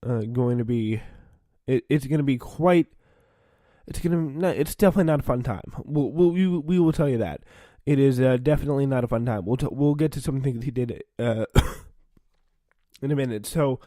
going to be. It's going to be quite. It's definitely not a fun time. We will tell you that. It is definitely not a fun time. We'll get to some things he did in a minute. So,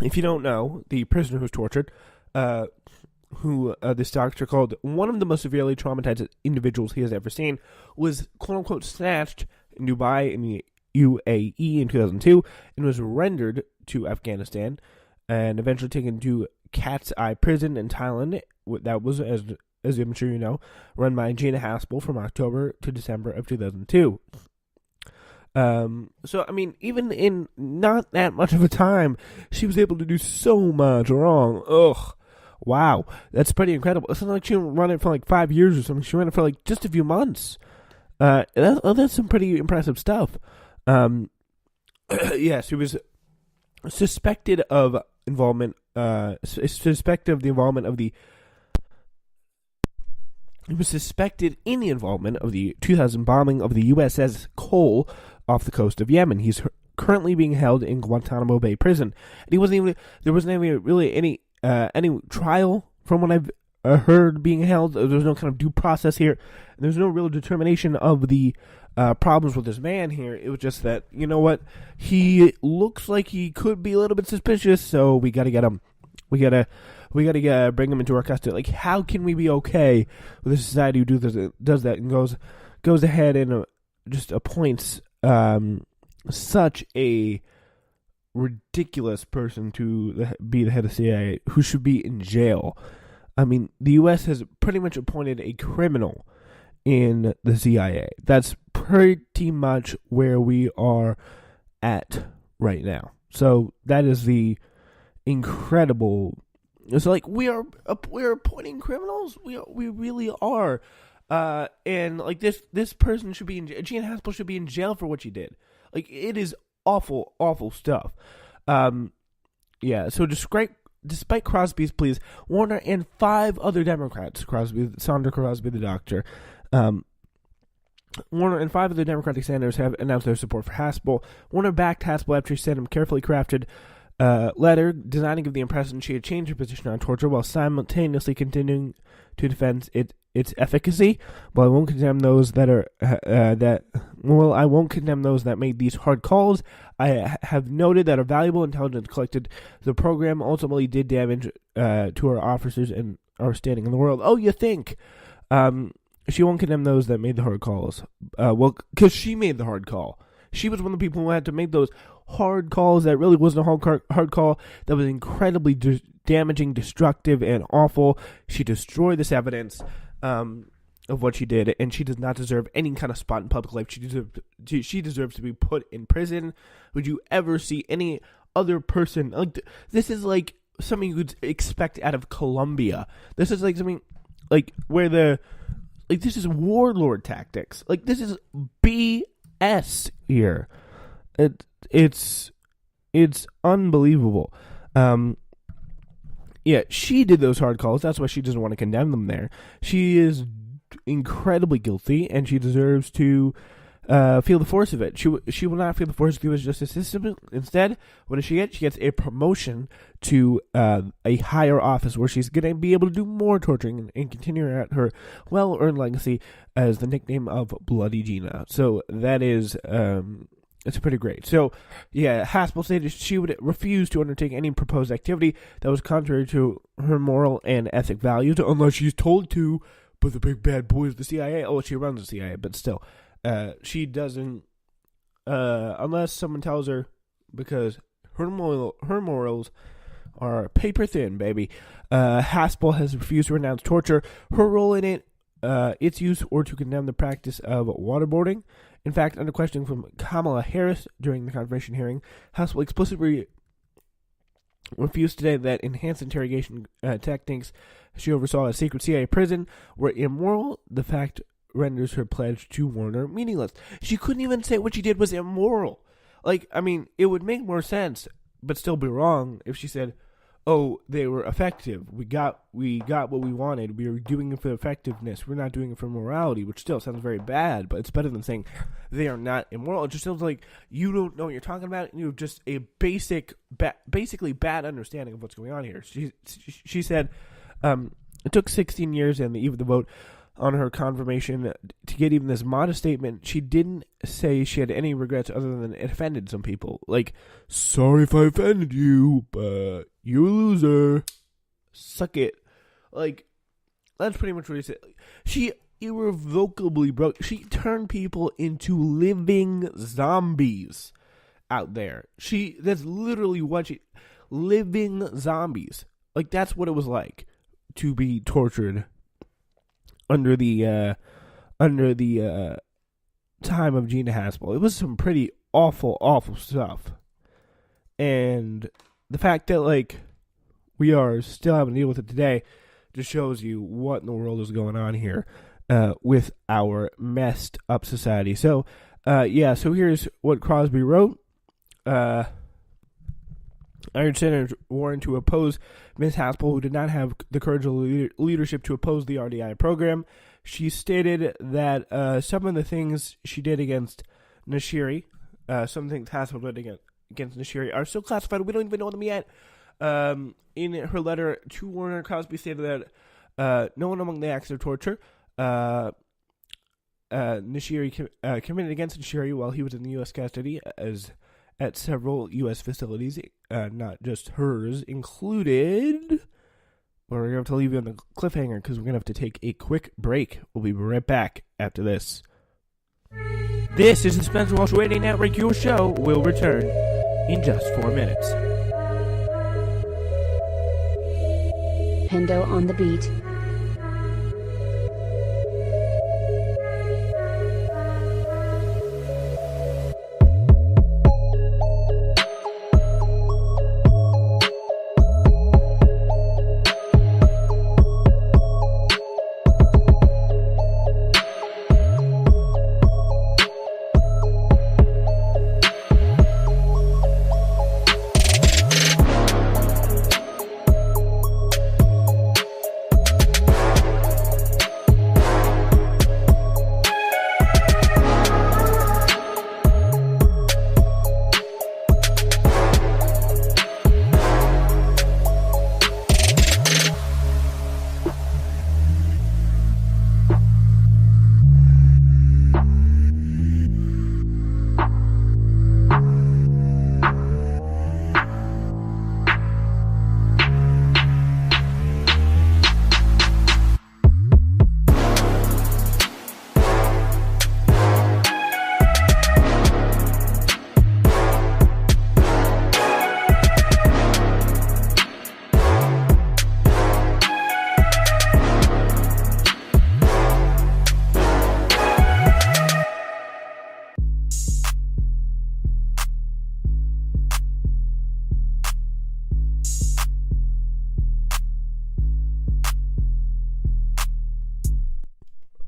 if you don't know, the prisoner who was tortured, who this doctor called one of the most severely traumatized individuals he has ever seen, was quote unquote snatched in Dubai in the UAE in 2002 and was rendered to Afghanistan and eventually taken to Cat's Eye Prison in Thailand. That was, as I'm sure you know, run by Gina Haspel from October to December of 2002. So, I mean, even in not that much of a time, she was able to do so much wrong. Ugh. Wow. That's pretty incredible. It's not like she didn't run it for like 5 years or something. She ran it for like just a few months. That's some pretty impressive stuff. Yeah, she was suspected of involvement, suspected in the involvement of the 2000 bombing of the USS Cole off the coast of Yemen. He's currently being held in Guantanamo Bay prison, and there wasn't even really any trial from what I've heard being held. There was no kind of due process here. There's no real determination of the problems with this man here. It was just that, you know what, he looks like he could be a little bit suspicious, so we got to get him. We gotta bring him into our custody. Like, how can we be okay with a society who does that and goes ahead and just appoints such a ridiculous person to be the head of CIA, who should be in jail? I mean, the U.S. has pretty much appointed a criminal in the CIA. That's pretty much where we are at right now. So that is the incredible. It's like we're appointing criminals. We really are. And like this person should be in. Gina Haspel should be in jail for what she did. Like, it is awful stuff. Yeah. So despite Crosby's pleas, Warner and 5 other Democrats, Sandra Crosby, the doctor, Warner and 5 other Democratic senators have announced their support for Haspel. Warner backed Haspel after she sent him carefully crafted letter designing of the impression she had changed her position on torture while simultaneously continuing to defend its efficacy. While I won't condemn those that made these hard calls, I have noted that our valuable intelligence collected the program ultimately did damage to our officers and our standing in the world. Oh, you think? She won't condemn those that made the hard calls. Well, because she made the hard call. She was one of the people who had to make those hard calls that really wasn't a hard call, that was incredibly damaging, destructive, and awful. She destroyed this evidence of what she did, and she does not deserve any kind of spot in public life. She deserves to be put in prison. Would you ever see any other person like this? Is like something you would expect out of Colombia. This is like something like where this is warlord tactics. Like, this is BS here. It's unbelievable. Yeah, she did those hard calls. That's why she doesn't want to condemn them there. She is incredibly guilty, and she deserves to feel the force of it. She will not feel the force of the U.S. justice system. Instead, what does she get? She gets a promotion to a higher office where she's going to be able to do more torturing and continue at her well-earned legacy as the nickname of Bloody Gina. So that is it's pretty great. So, yeah, Haspel stated she would refuse to undertake any proposed activity that was contrary to her moral and ethic values unless she's told to. But the big bad boy is the CIA. Oh, she runs the CIA, but still. She doesn't, unless someone tells her, because her morals are paper thin, baby. Haspel has refused to renounce torture, her role in it, its use, or to condemn the practice of waterboarding. In fact, under questioning from Kamala Harris during the confirmation hearing, Haspel explicitly refused today that enhanced interrogation techniques she oversaw at a secret CIA prison were immoral. The fact renders her pledge to Warner meaningless. She couldn't even say what she did was immoral. Like, I mean, it would make more sense, but still be wrong, if she said, oh, they were effective. We got what we wanted. We were doing it for effectiveness. We're not doing it for morality, which still sounds very bad, but it's better than saying they are not immoral. It just sounds like you don't know what you're talking about, and you have just a basically bad understanding of what's going on here. She said, it took 16 years and the eve of the vote on her confirmation to get even this modest statement. She didn't say she had any regrets other than it offended some people. Like, sorry if I offended you, but you're a loser. Suck it. Like, that's pretty much what she said. She irrevocably broke. She turned people into living zombies out there. That's literally what living zombies. Like, that's what it was like to be tortured under the time of Gina Haspel. It was some pretty awful stuff. And the fact that, like, we are still having to deal with it today just shows you what in the world is going on here with our messed up society. So, so here's what Crosby wrote. Iron Senators warned to oppose Ms. Haspel, who did not have the courage or leadership to oppose the RDI program. She stated that some of the things she did against Nashiri, some things Haspel did against Nashiri, are still classified. We don't even know them yet. In her letter to Warner, Crosby stated that no one among the acts of torture Nashiri committed against Nashiri while he was in the U.S. custody at several U.S. facilities, not just hers, included. Well, we're going to have to leave you on a cliffhanger because we're going to have to take a quick break. We'll be right back after this. This is the Spencer Walsh Radio Network. Your show will return in just 4 minutes. Pendo on the beat.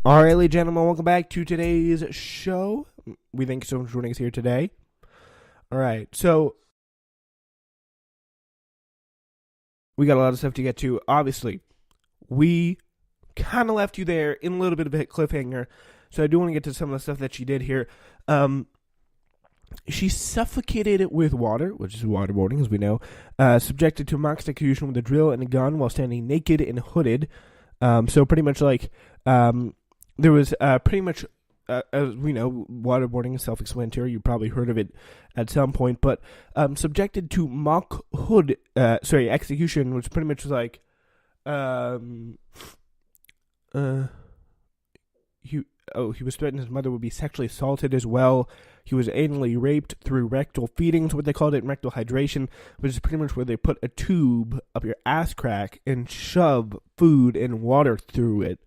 All right, ladies and gentlemen, welcome back to today's show. We thank you so much for joining us here today. All right, so we got a lot of stuff to get to. Obviously, we kind of left you there in a little bit of a cliffhanger, so I do want to get to some of the stuff that she did here. She suffocated with water, which is waterboarding, as we know, subjected to mock execution with a drill and a gun while standing naked and hooded. So pretty much like... there was pretty much, as we know, waterboarding is self-explanatory. You probably heard of it at some point, but subjected to mock execution, which pretty much was like, he was threatened his mother would be sexually assaulted as well. He was anally raped through rectal feedings, what they called it, rectal hydration, which is pretty much where they put a tube up your ass crack and shove food and water through it.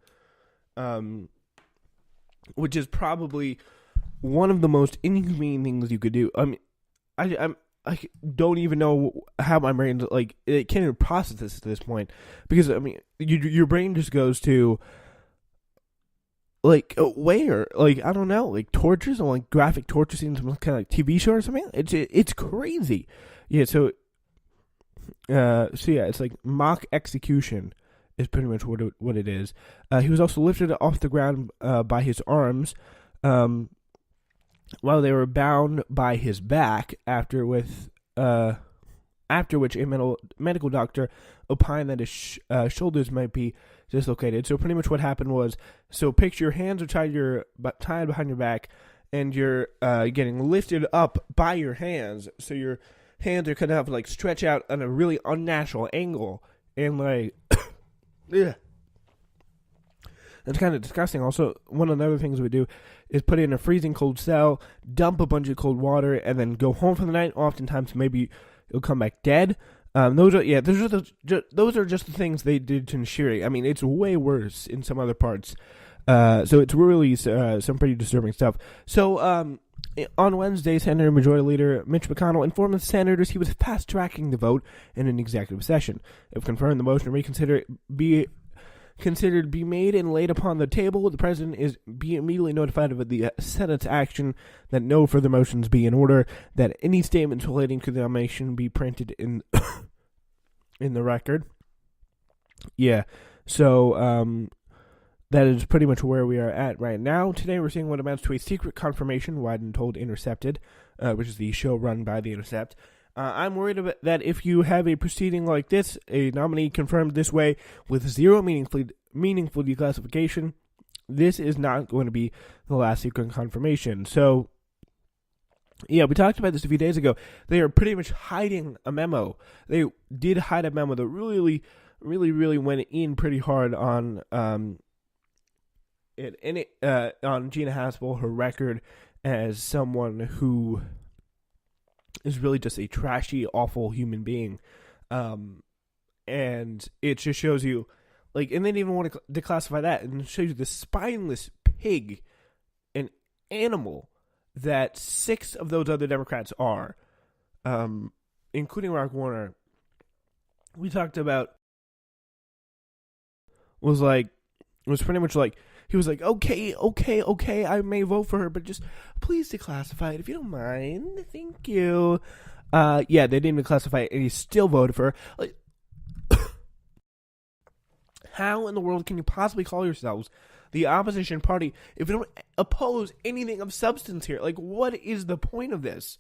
Which is probably one of the most inhumane things you could do. I mean, I don't even know how my brain, like, it can't even process this at this point, because I mean, your brain just goes to, like, where, like, I don't know, like tortures or like graphic torture scenes, some kind of like TV show or something. It's crazy. Yeah. So So yeah, it's like mock execution is pretty much what it is. He was also lifted off the ground by his arms, while they were bound by his back. After which a medical doctor opined that his shoulders might be dislocated. So pretty much what happened was, so picture your hands are tied behind your back, and you're getting lifted up by your hands. So your hands are kind of like stretch out on a really unnatural angle, and like, yeah. It's kind of disgusting. Also, one of the other things we do is put in a freezing cold cell, dump a bunch of cold water, and then go home for the night. Oftentimes, maybe you'll come back dead. Those are just the things they did to Nshiri. I mean, it's way worse in some other parts. So it's really some pretty disturbing stuff. So on Wednesday, Senator Majority Leader Mitch McConnell informed the senators he was fast-tracking the vote in an executive session. If confirmed, the motion to be made and laid upon the table, the president is be immediately notified of the Senate's action, that no further motions be in order, that any statements relating to the nomination be printed in in the record. Yeah, so that is pretty much where we are at right now. Today we're seeing what amounts to a secret confirmation, Wyden told Intercepted, which is the show run by The Intercept. I'm worried about that if you have a proceeding like this, a nominee confirmed this way with zero meaningful declassification, this is not going to be the last secret confirmation. So, yeah, we talked about this a few days ago. They are pretty much hiding a memo. They did hide a memo that really went in pretty hard on on Gina Haspel, her record as someone who is really just a trashy, awful human being. And it just shows you, like, and they didn't even want to declassify that, and it shows you the spineless pig, an animal that 6 of those other Democrats are, including Rock Warner. We talked about was pretty much like, he was like, okay, I may vote for her, but just please declassify it if you don't mind. Thank you. Yeah, they didn't declassify it, and he still voted for her. Like, how in the world can you possibly call yourselves the opposition party if you don't oppose anything of substance here? Like, what is the point of this?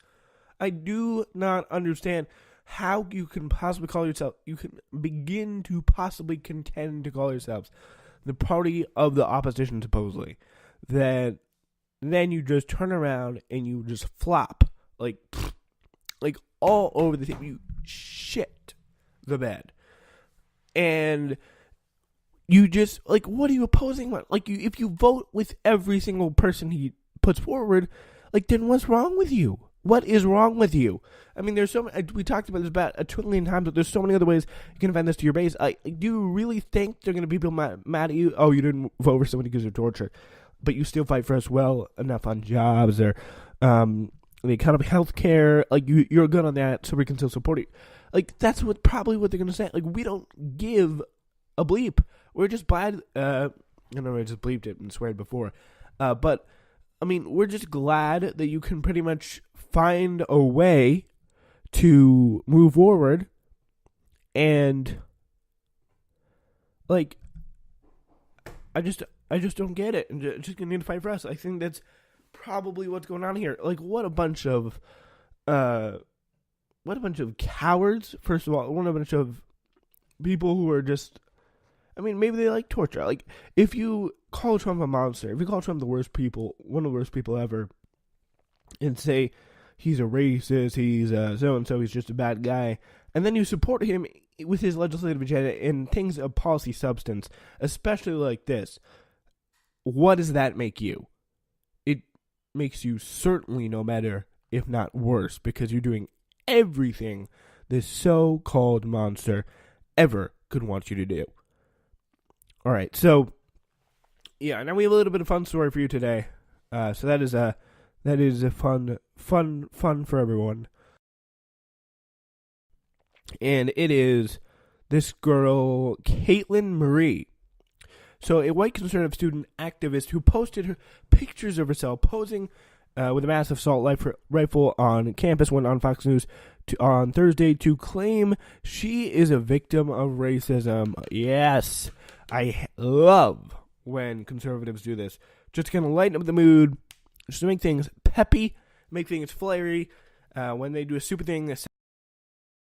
I do not understand how you can possibly call yourself, you can begin to possibly contend to call yourselves the party of the opposition, supposedly, that then you just turn around and you just flop, like all over the thing. You shit the bed. And you just, like, what are you opposing? Like, if you vote with every single person he puts forward, like, then what's wrong with you? What is wrong with you? I mean, there's so many, we talked about this about a trillion times, but there's so many other ways you can offend this to your base. Do you really think they're going to be people mad at you? Oh, you didn't vote for somebody because of torture, but you still fight for us well enough on jobs or the economy, healthcare. Like, you're good on that, so we can still support you. Like, that's probably what they're going to say. Like, we don't give a bleep. We're just glad. I just bleeped it and swear it before, but I mean, we're just glad that you can pretty much find a way to move forward, and like, I just don't get it, and just gonna need to fight for us. I think that's probably what's going on here. Like, what a bunch of cowards. First of all, what a bunch of people who are just, I mean, maybe they like torture. Like, if you call Trump a monster, if you call Trump one of the worst people ever, and say he's a racist, he's so-and-so, he's just a bad guy, and then you support him with his legislative agenda and things of policy substance, especially like this, what does that make you? It makes you certainly no better, if not worse, because you're doing everything this so-called monster ever could want you to do. All right, so yeah, now we have a little bit of fun story for you today. So that is a fun for everyone, and it is this girl, Caitlin Marie. So a white conservative student activist who posted her pictures of herself posing with a massive assault rifle on campus, went on Fox News on Thursday to claim she is a victim of racism. Yes, I love when conservatives do this. Just to kind of lighten up the mood, just to make things peppy, make things flary. When they do a stupid thing